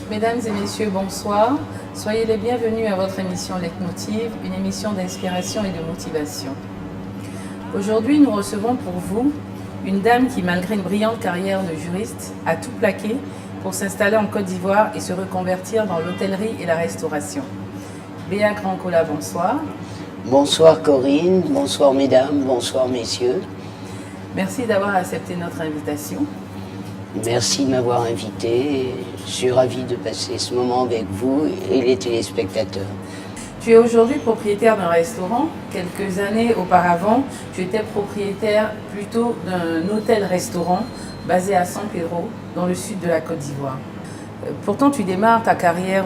Mesdames et messieurs, bonsoir. Soyez les bienvenus à votre émission Leitmotiv, une émission d'inspiration et de motivation. Aujourd'hui, nous recevons pour vous une dame qui, malgré une brillante carrière de juriste, a tout plaqué pour s'installer en Côte d'Ivoire et se reconvertir dans l'hôtellerie et la restauration. Béa Grancola, bonsoir. Bonsoir Corinne, bonsoir mesdames, bonsoir messieurs. Merci d'avoir accepté notre invitation. Merci de m'avoir invité. Je suis ravie de passer ce moment avec vous et les téléspectateurs. Tu es aujourd'hui propriétaire d'un restaurant. Quelques années auparavant, tu étais propriétaire plutôt d'un hôtel-restaurant basé à San Pedro, dans le sud de la Côte d'Ivoire. Pourtant, tu démarres ta carrière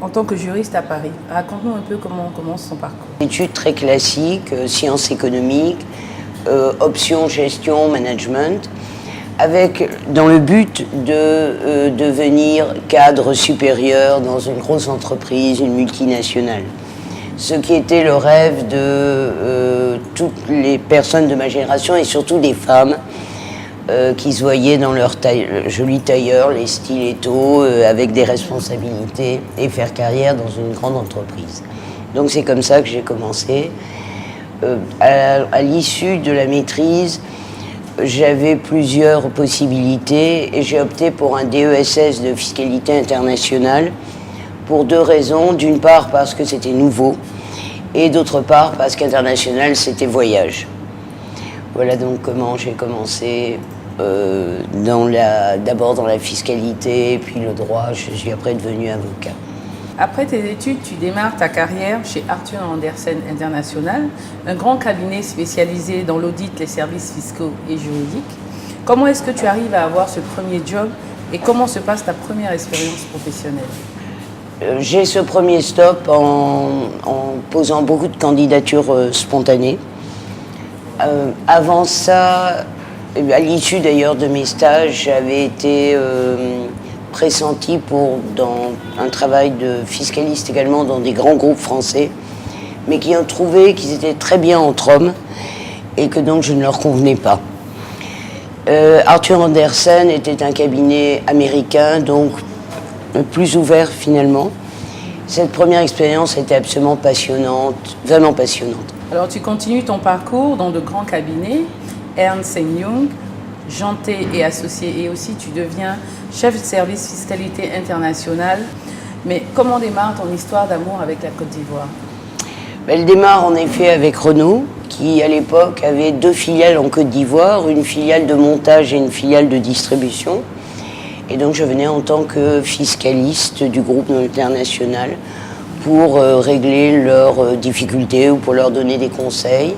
en tant que juriste à Paris. Raconte-nous un peu comment commence son parcours. Études très classiques, sciences économiques, options, gestion, management, avec dans le but de devenir cadre supérieur dans une grosse entreprise, une multinationale. Ce qui était le rêve de toutes les personnes de ma génération et surtout des femmes qui se voyaient dans leur joli tailleur, les stilettos, avec des responsabilités et faire carrière dans une grande entreprise. Donc c'est comme ça que j'ai commencé. À l'issue de la maîtrise, j'avais plusieurs possibilités et j'ai opté pour un DESS de fiscalité internationale pour deux raisons. D'une part parce que c'était nouveau et d'autre part parce qu'international c'était voyage. Voilà donc comment j'ai commencé d'abord dans la fiscalité puis le droit. Je suis après devenu avocat. Après tes études, tu démarres ta carrière chez Arthur Andersen International, un grand cabinet spécialisé dans l'audit, les services fiscaux et juridiques. Comment est-ce que tu arrives à avoir ce premier job et comment se passe ta première expérience professionnelle? J'ai ce premier stop en posant beaucoup de candidatures spontanées. Avant ça, à l'issue d'ailleurs de mes stages, j'avais été pressenti dans un travail de fiscaliste également dans des grands groupes français, mais qui ont trouvé qu'ils étaient très bien entre hommes et que donc je ne leur convenais pas. Arthur Andersen était un cabinet américain, donc plus ouvert finalement. Cette première expérience était absolument passionnante, vraiment passionnante. Alors tu continues ton parcours dans de grands cabinets, Ernst & Young, Janté et associé, et aussi tu deviens chef de service fiscalité internationale. Mais comment démarre ton histoire d'amour avec la Côte d'Ivoire? Elle démarre en effet avec Renault, qui à l'époque avait deux filiales en Côte d'Ivoire, une filiale de montage et une filiale de distribution. Et donc je venais en tant que fiscaliste du groupe international pour régler leurs difficultés ou pour leur donner des conseils.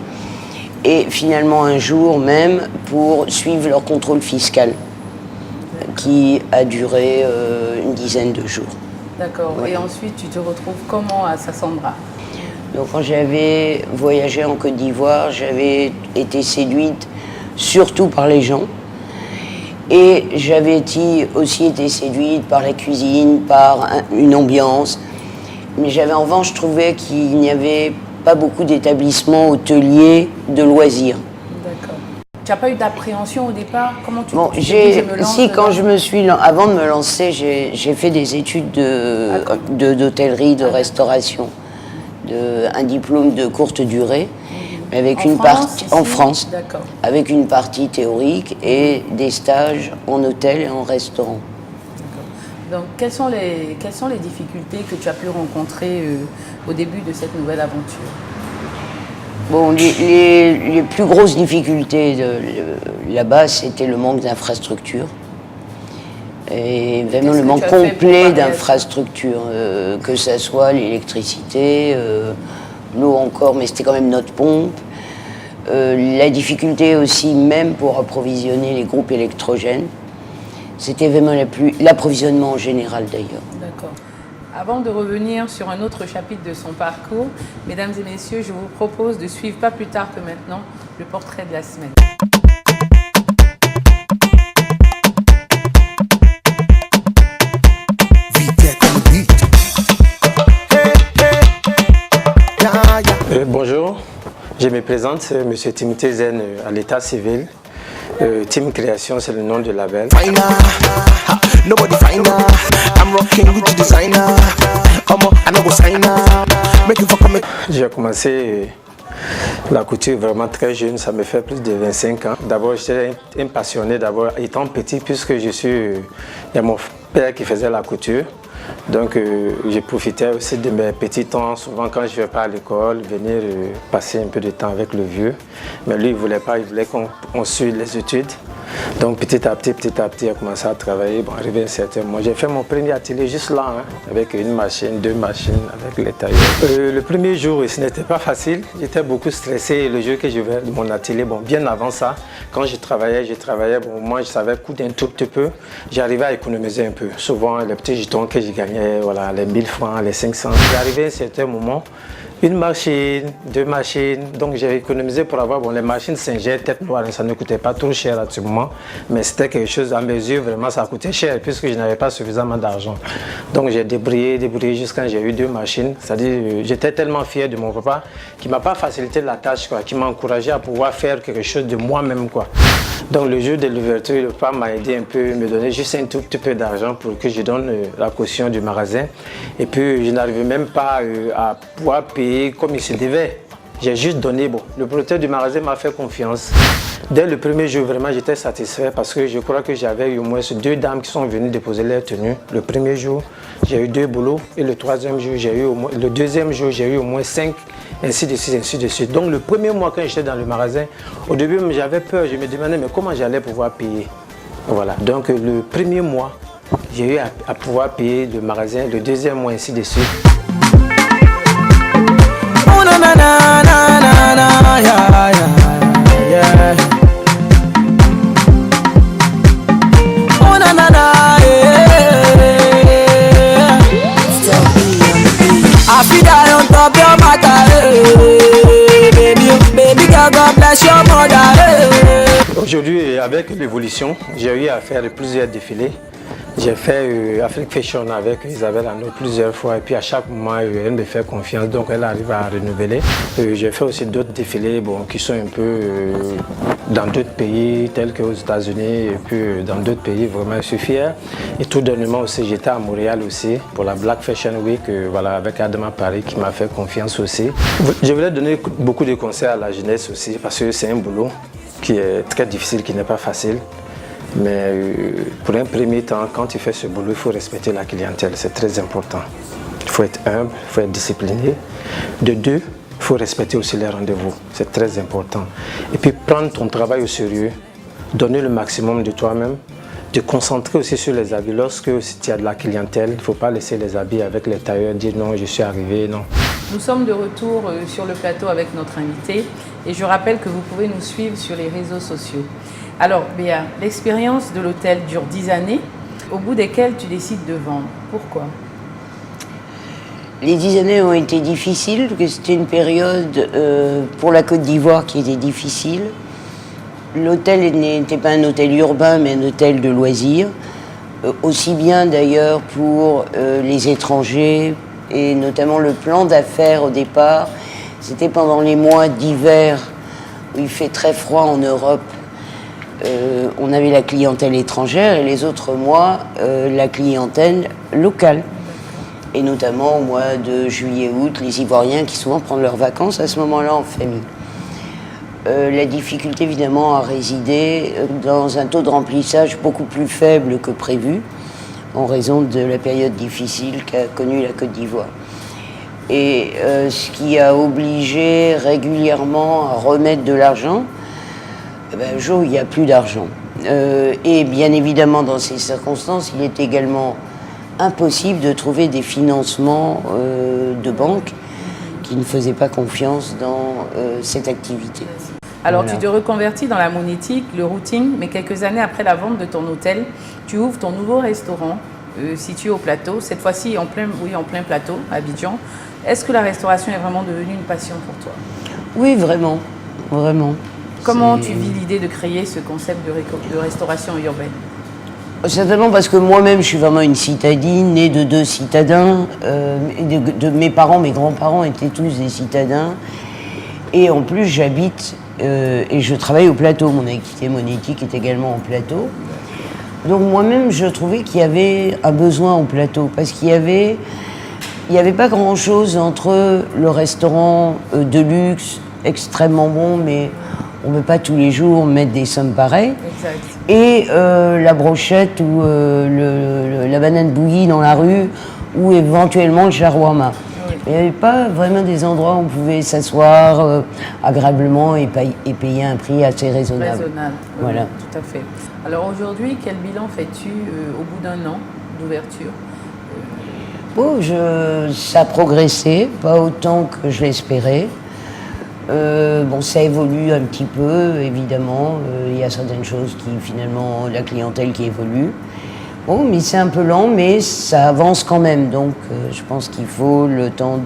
Et finalement un jour même pour suivre leur contrôle fiscal qui a duré une dizaine de jours. D'accord. Ouais. Et ensuite tu te retrouves comment à Sassandra? Donc quand j'avais voyagé en Côte d'Ivoire, j'avais été séduite surtout par les gens et j'avais aussi été séduite par la cuisine, par une ambiance. Mais j'avais en revanche trouvé qu'il n'y avait pas beaucoup d'établissements hôteliers de loisirs. D'accord. Tu n'as pas eu d'appréhension au départ? Comment tu bon, avant de me lancer, j'ai fait des études d'hôtellerie, de restauration, un diplôme de courte durée, avec en France, avec une partie théorique et des stages en hôtel et en restaurant. Donc, quelles sont les difficultés que tu as pu rencontrer au début de cette nouvelle aventure? Bon, les plus grosses difficultés là-bas, c'était le manque d'infrastructures. Et vraiment le manque complet d'infrastructures, que ce soit l'électricité, l'eau encore, mais c'était quand même notre pompe. La difficulté aussi même pour approvisionner les groupes électrogènes. C'était vraiment l'approvisionnement en général d'ailleurs. D'accord. Avant de revenir sur un autre chapitre de son parcours, mesdames et messieurs, je vous propose de suivre pas plus tard que maintenant le portrait de la semaine. Bonjour, je me présente, c'est M. Timothée Zen à l'état civil. Team Création, c'est le nom du label. J'ai commencé la couture vraiment très jeune, ça me fait plus de 25 ans. D'abord, j'étais un passionné, d'abord étant petit, puisque il y a mon père qui faisait la couture. Donc, j'ai profité aussi de mes petits temps, souvent quand je ne vais pas à l'école, venir passer un peu de temps avec le vieux. Mais lui, il ne voulait pas, il voulait qu'on suive les études. Donc, petit à petit, il a commencé à travailler. Bon, arrivé à un certain moment, j'ai fait mon premier atelier juste là, hein, avec une machine, 2 machines, avec les tailleurs. Le premier jour, ce n'était pas facile. J'étais beaucoup stressé. Le jour que je vais à mon atelier, bon, bien avant ça, quand je travaillais, bon, moi, je savais coudre un tout petit peu. J'arrivais à économiser un peu. Souvent, les petits jetons que je gagnais, voilà, les 1000 francs, les 500. J'arrivais à un certain moment, une machine, 2 machines, donc j'ai économisé pour avoir les machines Singer, tête noire, ça ne coûtait pas trop cher à ce moment, mais c'était quelque chose à mes yeux, vraiment ça coûtait cher puisque je n'avais pas suffisamment d'argent. Donc j'ai débrouillé jusqu'à j'ai eu 2 machines, c'est-à-dire j'étais tellement fier de mon papa qui ne m'a pas facilité la tâche, quoi, qui m'a encouragé à pouvoir faire quelque chose de moi-même, quoi. Donc le jour de l'ouverture, le papa m'a aidé un peu, me donnait juste un tout petit peu d'argent pour que je donne la caution du magasin. Et puis je n'arrivais même pas à pouvoir payer comme il se devait. J'ai juste donné, bon, le propriétaire du magasin m'a fait confiance. Dès le premier jour, vraiment, j'étais satisfait parce que je crois que j'avais au moins 2 dames qui sont venues déposer leur tenue. Le premier jour, j'ai eu 2 boulots et le deuxième jour, j'ai eu au moins 5, ainsi de suite, ainsi de suite. Donc le premier mois quand j'étais dans le magasin, au début j'avais peur, je me demandais mais comment j'allais pouvoir payer. Voilà, donc le premier mois, j'ai eu à pouvoir payer le magasin, le deuxième mois, ainsi de suite. Aujourd'hui, avec l'évolution, j'ai eu à faire plusieurs défilés. J'ai fait Afrique Fashion avec Isabelle Arnaud plusieurs fois et puis à chaque moment, elle me fait confiance, donc elle arrive à renouveler. J'ai fait aussi d'autres défilés qui sont un peu dans d'autres pays, tels qu'aux États-Unis et puis dans d'autres pays, vraiment je suis fier. Et tout dernièrement aussi, j'étais à Montréal aussi pour la Black Fashion Week, voilà, avec Adama Paris qui m'a fait confiance aussi. Je voulais donner beaucoup de conseils à la jeunesse aussi parce que c'est un boulot qui est très difficile, qui n'est pas facile. Mais pour un premier temps, quand tu fais ce boulot, il faut respecter la clientèle, c'est très important. Il faut être humble, il faut être discipliné. De 2, il faut respecter aussi les rendez-vous, c'est très important. Et puis prendre ton travail au sérieux, donner le maximum de toi-même, te concentrer aussi sur les habits. Lorsque tu as de la clientèle, il ne faut pas laisser les habits avec les tailleurs, dire non, je suis arrivé, non. Nous sommes de retour sur le plateau avec notre invité et je rappelle que vous pouvez nous suivre sur les réseaux sociaux. Alors Béa, l'expérience de l'hôtel dure 10 années, au bout desquelles tu décides de vendre. Pourquoi? Les 10 années ont été difficiles, parce que c'était une période pour la Côte d'Ivoire qui était difficile. L'hôtel n'était pas un hôtel urbain, mais un hôtel de loisirs. Aussi bien d'ailleurs pour les étrangers, et notamment le plan d'affaires au départ. C'était pendant les mois d'hiver où il fait très froid en Europe. On avait la clientèle étrangère et les autres mois, la clientèle locale. Et notamment au mois de juillet-août, les Ivoiriens qui souvent prennent leurs vacances à ce moment-là en famille. La difficulté évidemment a résidé dans un taux de remplissage beaucoup plus faible que prévu en raison de la période difficile qu'a connue la Côte d'Ivoire. Et ce qui a obligé régulièrement à remettre de l'argent, un jour il n'y a plus d'argent. Et bien évidemment dans ces circonstances, il est également impossible de trouver des financements de banque qui ne faisaient pas confiance dans cette activité. Alors Voilà. tu te reconvertis dans la monétique, le routing, mais quelques années après la vente de ton hôtel, tu ouvres ton nouveau restaurant situé au plateau, cette fois-ci en plein plateau, à Abidjan. Est-ce que la restauration est vraiment devenue une passion pour toi? Oui, vraiment, vraiment. Comment tu vis l'idée de créer ce concept de restauration urbaine? Certainement parce que moi-même, je suis vraiment une citadine, née de 2 citadins. De mes parents, mes grands-parents étaient tous des citadins. Et en plus, j'habite et je travaille au plateau. Mon activité monétique est également au plateau. Donc moi-même, je trouvais qu'il y avait un besoin au plateau. Parce qu'il y avait pas grand-chose entre le restaurant de luxe, extrêmement bon, mais on ne peut pas tous les jours mettre des sommes pareilles. Exact. Et la brochette ou la banane bouillie dans la rue ou éventuellement le shawarma. Oui. Il n'y avait pas vraiment des endroits où on pouvait s'asseoir agréablement et payer un prix assez raisonnable. Raisonnable, Voilà. Tout à fait. Alors aujourd'hui, quel bilan fais-tu au bout d'un an d'ouverture? Ça a progressé, pas autant que je l'espérais. Ça évolue un petit peu, évidemment. Il y a certaines choses qui, finalement, la clientèle qui évolue. Mais c'est un peu lent, mais ça avance quand même. Donc, je pense qu'il faut le temps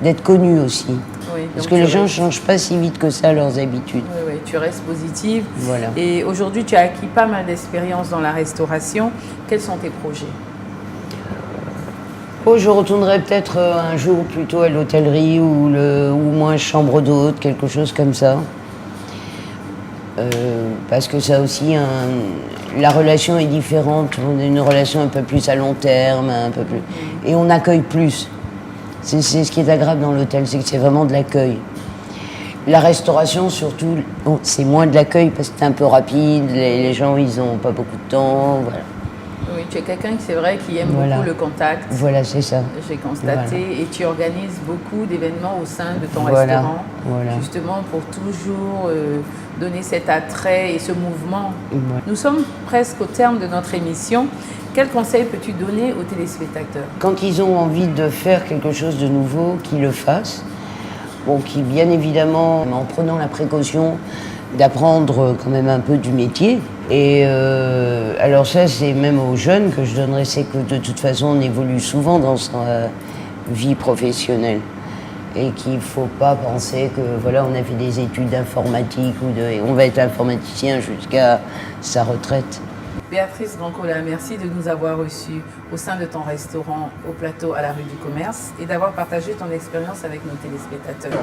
d'être connu aussi. Oui, Parce que les gens ne changent pas si vite que ça leurs habitudes. Oui, tu restes positive. Voilà. Et aujourd'hui, tu as acquis pas mal d'expérience dans la restauration. Quels sont tes projets? Je retournerai peut-être un jour plutôt à l'hôtellerie ou moins chambre d'hôte, quelque chose comme ça. Parce que ça aussi, la relation est différente. On a une relation un peu plus à long terme, et on accueille plus. C'est ce qui est agréable dans l'hôtel, c'est que c'est vraiment de l'accueil. La restauration, surtout, c'est moins de l'accueil parce que c'est un peu rapide, les gens, ils n'ont pas beaucoup de temps. Voilà. Oui, tu es quelqu'un, c'est vrai, qui aime beaucoup le contact. Voilà, c'est ça. J'ai constaté. Voilà. Et tu organises beaucoup d'événements au sein de ton restaurant. Voilà. Justement pour toujours donner cet attrait et ce mouvement. Voilà. Nous sommes presque au terme de notre émission. Quel conseil peux-tu donner aux téléspectateurs? Quand ils ont envie de faire quelque chose de nouveau, qu'ils le fassent. Qui, bien évidemment, en prenant la précaution d'apprendre quand même un peu du métier. Et alors ça, c'est même aux jeunes que je donnerais, c'est que de toute façon, on évolue souvent dans sa vie professionnelle. Et qu'il ne faut pas penser que, voilà, on a fait des études d'informatique et on va être informaticien jusqu'à sa retraite. Béatrice Brancola, merci de nous avoir reçus au sein de ton restaurant au plateau à la rue du Commerce et d'avoir partagé ton expérience avec nos téléspectateurs.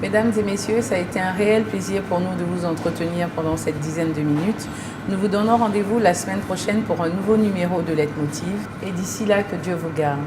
Mesdames et messieurs, ça a été un réel plaisir pour nous de vous entretenir pendant cette dizaine de minutes. Nous vous donnons rendez-vous la semaine prochaine pour un nouveau numéro de Leitmotiv. Et d'ici là, que Dieu vous garde.